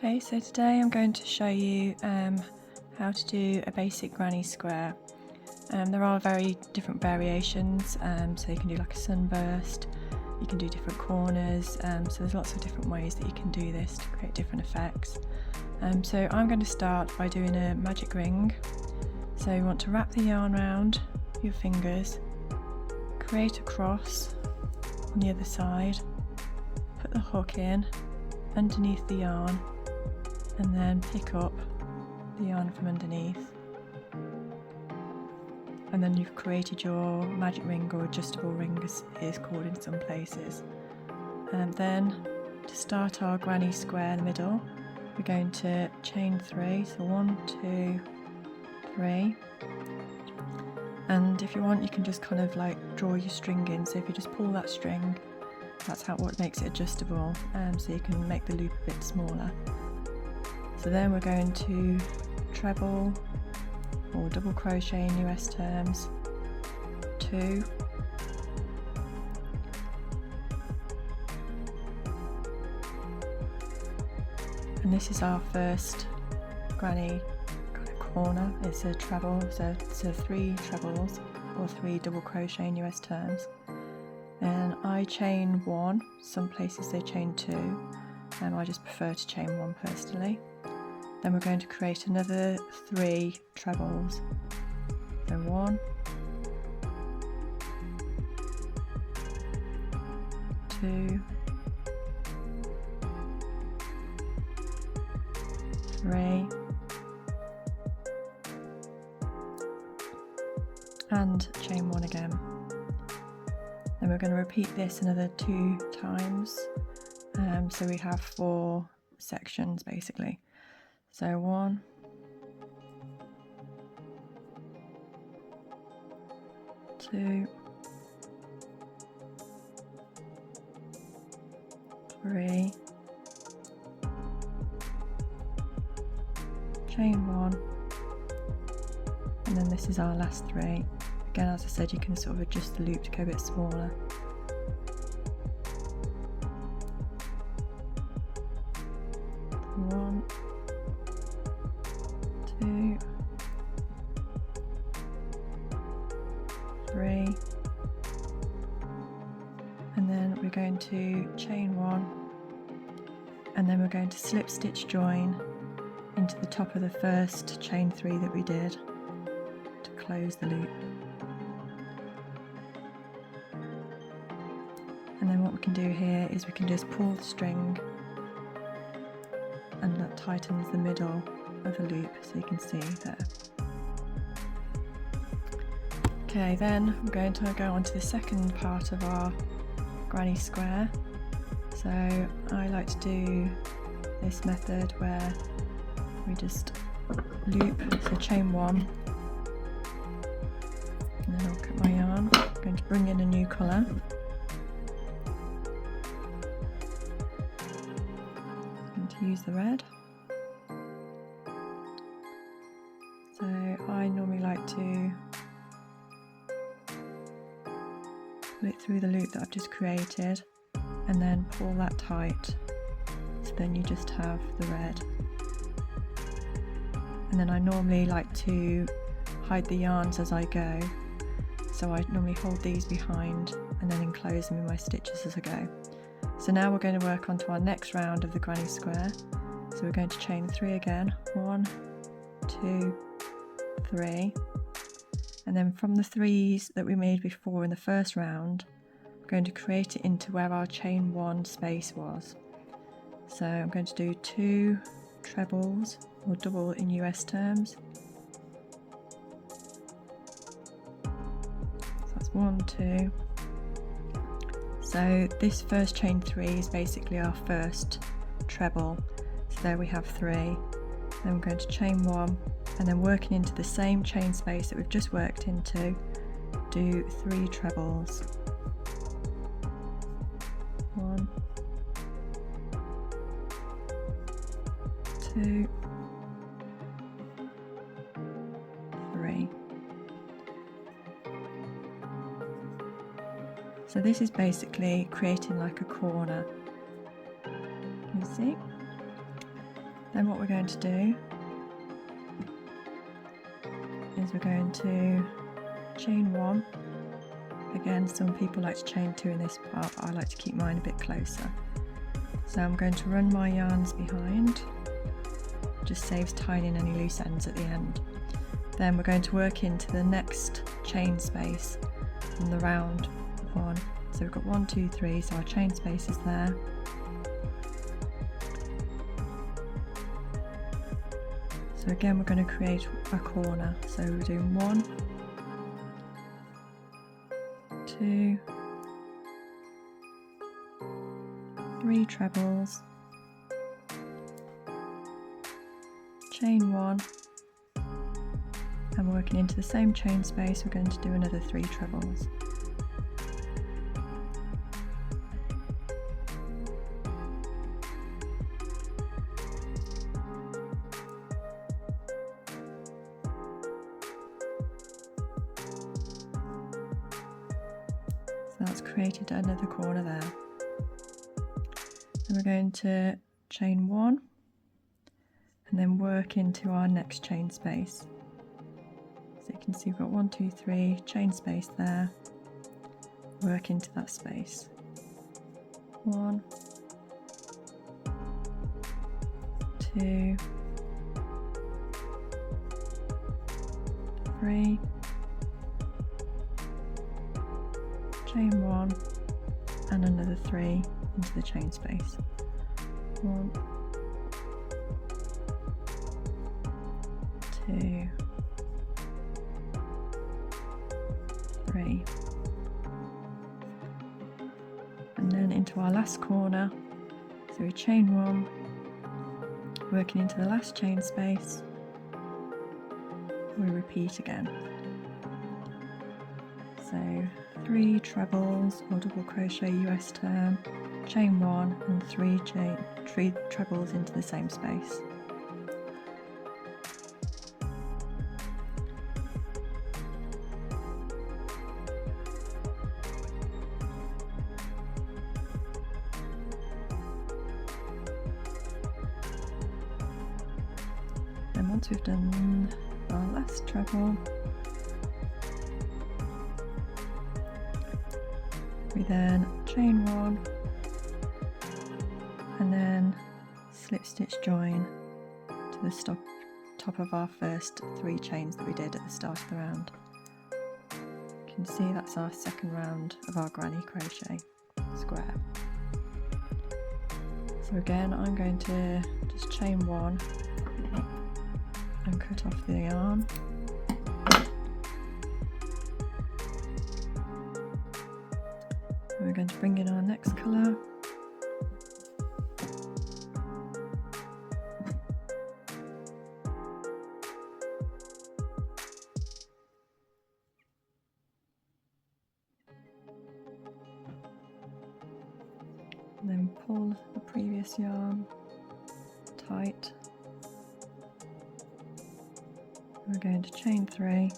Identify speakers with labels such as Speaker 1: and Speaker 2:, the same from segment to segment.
Speaker 1: Okay, so today I'm going to show you how to do a basic granny square. There are very different variations, so you can do like a sunburst, you can do different corners, so there's lots of different ways that you can do this to create different effects. So I'm going to start by doing a magic ring. So you want to wrap the yarn around your fingers, create a cross on the other side, put the hook in underneath the yarn, and then pick up the yarn from underneath, and then you've created your magic ring, or adjustable ring as it is called in some places. And then to start our granny square in the middle, we're going to chain 3, so 1, 2, 3, and if you want you can just kind of like draw your string in, so if you just pull that string, that's what makes it adjustable, so you can make the loop a bit smaller. So then we're going to treble or double crochet in US terms, 2, and this is our first granny kind of corner. It's a treble, so 3 trebles or 3 double crochet in US terms. And I chain 1, some places they chain 2, and I just prefer to chain 1 personally. Then we're going to create another 3 trebles. So 1, 2, 3, and chain 1 again. Then we're going to repeat this another 2 times, so we have 4 sections basically. So 1, 2, 3, chain 1, and then this is our last 3. Again, as I said, you can sort of adjust the loop to go a bit smaller. One, 2, 3, and then we're going to chain 1, and then we're going to slip stitch join into the top of the first chain 3 that we did to close the loop. And then what we can do here is we can just pull the string, and that tightens the middle of the loop, so you can see there. Okay, then we're going to go on to the second part of our granny square. So I like to do this method where we just loop, so chain 1, and then I'll cut my yarn. I'm going to bring in a new colour. Use the red. So I normally like to pull it through the loop that I've just created and then pull that tight, so then you just have the red. And then I normally like to hide the yarns as I go, so I normally hold these behind and then enclose them in my stitches as I go. So now we're going to work on to our next round of the granny square. So we're going to chain 3 again, 1, 2, 3, and then from the 3s that we made before in the first round, we're going to create it into where our chain 1 space was. So I'm going to do 2 trebles, or double in US terms. So that's 1, 2. So this first chain 3 is basically our first treble. So there we have 3. Then we're going to chain 1, and then working into the same chain space that we've just worked into, do 3 trebles. 1, 2, 3. So this is basically creating like a corner. Can you see? Then what we're going to do is we're going to chain 1. Again, some people like to chain 2 in this part, but I like to keep mine a bit closer. So I'm going to run my yarns behind, just saves tying in any loose ends at the end. Then we're going to work into the next chain space from the round one. So we've got 1, 2, 3, so our chain space is there. So again, we're going to create a corner. So we're doing 1, 2, 3 trebles, chain 1, and working into the same chain space, we're going to do another 3 trebles. So that's created another corner there. Then we're going to chain 1 and then work into our next chain space. So you can see we've got 1, 2, 3, chain space there, work into that space. 1, 2, 3, chain 1 and another 3 into the chain space. 1, 2, 3, and then into our last corner. So we chain 1, working into the last chain space, we repeat again. So 3 trebles or double crochet US turn, chain 1 and 3 trebles into the same space. And once we've done our last treble, we then chain 1 and then slip stitch join to the top of our first 3 chains that we did at the start of the round. You can see that's our second round of our granny crochet square. So again, I'm going to just chain 1 and cut off the yarn. We're going to bring in our next colour. And then pull the previous yarn tight. We're going to chain 3.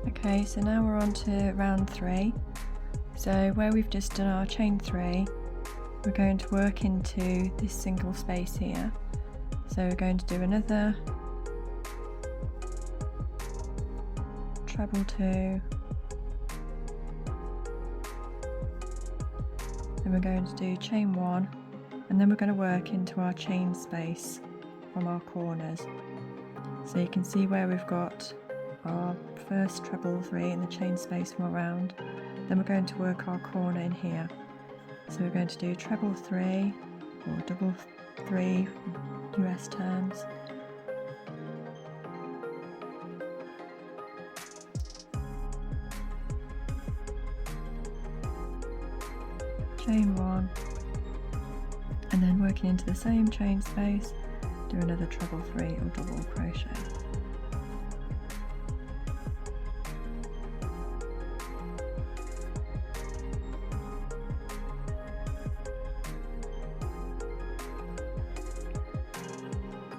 Speaker 1: Okay, so now we're on to round 3. So where we've just done our chain 3, we're going to work into this single space here. So we're going to do another treble 2, then we're going to do chain 1, and then we're going to work into our chain space from our corners. So you can see where we've got our first treble 3 in the chain space from around, then we're going to work our corner in here. So we're going to do treble 3 or double 3 US turns, chain 1, and then working into the same chain space, do another treble 3 or double crochet.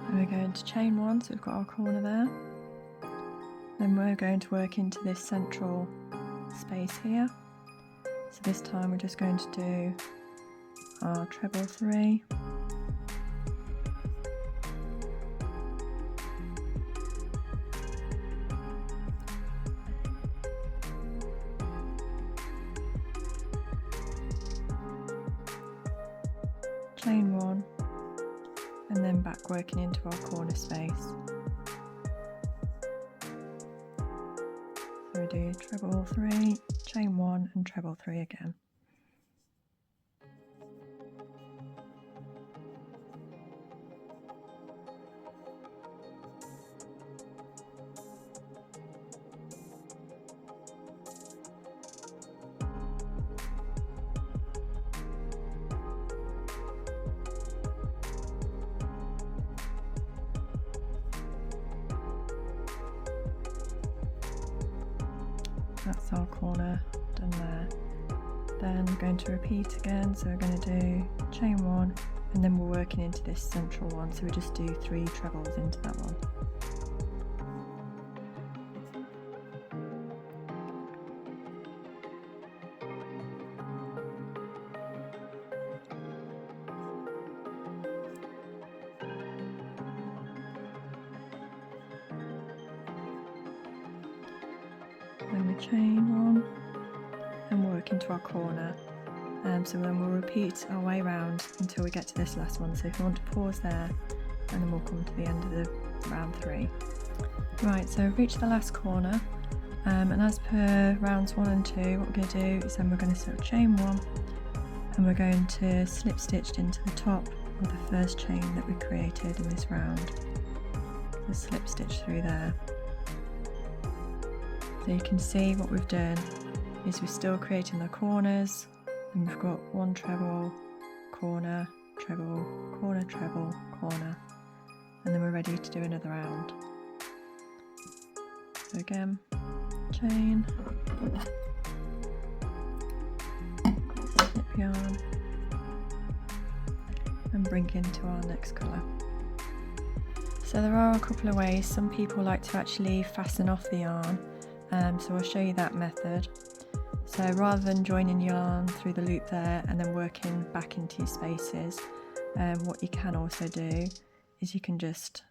Speaker 1: And we're going to chain 1, so we've got our corner there. Then we're going to work into this central space here. So this time we're just going to do our treble 3, chain 1, and then back working into our corner space. So we do treble 3, chain 1 and treble 3 again. That's our corner done there. Then we're going to repeat again, so we're going to do chain 1 and then we're working into this central one, so we just do 3 trebles into that one. Then we chain 1 and work into our corner, so then we'll repeat our way around until we get to this last one. So if you want to pause there, and then we'll come to the end of the round 3. Right, so we've reached the last corner, and as per rounds 1 and 2, what we're going to do is then we're going to sort of chain 1 and we're going to slip stitch into the top of the first chain that we created in this round. So slip stitch through there. So you can see what we've done is we're still creating the corners, and we've got 1 treble, corner, treble, corner, treble, corner, and then we're ready to do another round. So again, chain, slip yarn, and bring into our next colour. So there are a couple of ways. Some people like to actually fasten off the yarn, so I'll show you that method. So rather than joining yarn through the loop there and then working back into your spaces, what you can also do is you can just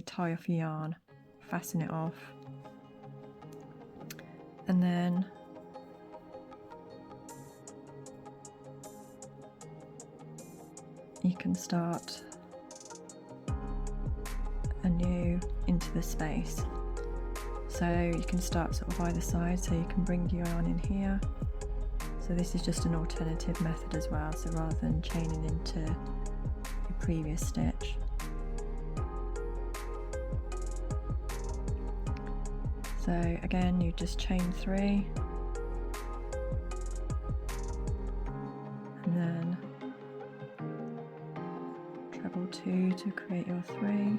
Speaker 1: tie off your yarn, fasten it off, and then you can start anew into the space. So you can start sort of either side, so you can bring your yarn in here. So this is just an alternative method as well, so rather than chaining into your previous stitch. So again, you just chain 3 and then treble 2 to create your 3.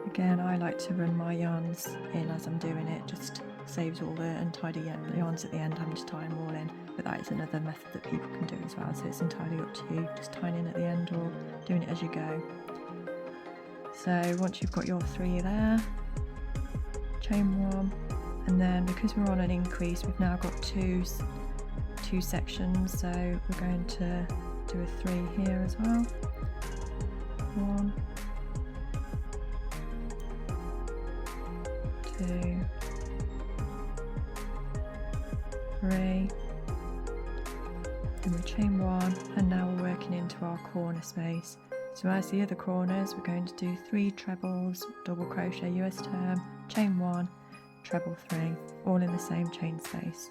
Speaker 1: Again, I like to run my yarns in as I'm doing it, just saves all the untidy yarns at the end, having to tie them all in. But that is another method that people can do as well, so it's entirely up to you, just tying in at the end or doing it as you go. So once you've got your 3 there, chain 1, and then because we're on an increase, we've now got two sections, so we're going to do a 3 here as well. 1, 2, 3, then we chain 1, and now we're working into our corner space. So as the other corners, we're going to do 3 trebles, double crochet US turn, chain 1, treble 3, all in the same chain space.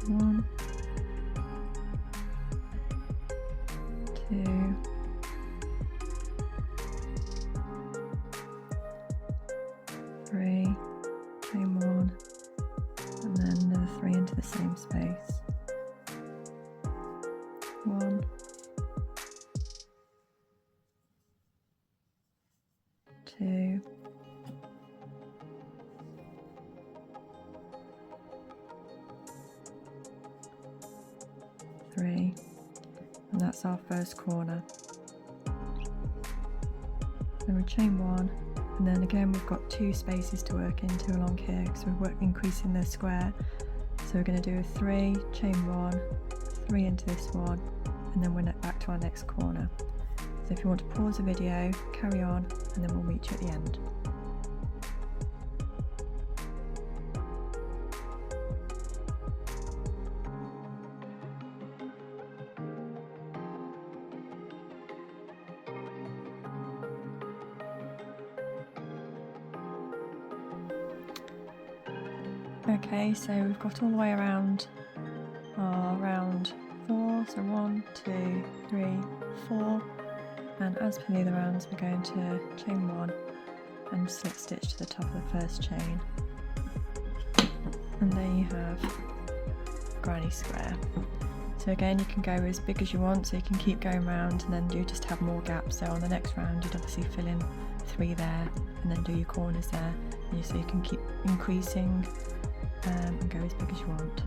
Speaker 1: One, 2, 3, chain 1, and then another 3 into the same space. 1, 2, 3, and that's our first corner. Then we chain 1 And then again we've got 2 spaces to work into along here, so we're increasing the square. So we're going to do a 3, chain 1, 3 into this one, and then we're back to our next corner. So if you want to pause the video, carry on, and then we'll meet you at the end. Okay, so we've got all the way around our round 4, so 1, 2, 3, 4, and as per the other rounds we're going to chain 1 and slip stitch to the top of the first chain, and there you have granny square. So again, you can go as big as you want, so you can keep going round and then just have more gaps. So on the next round you'd obviously fill in 3 there and then do your corners there, so you can keep increasing and go as big as you want.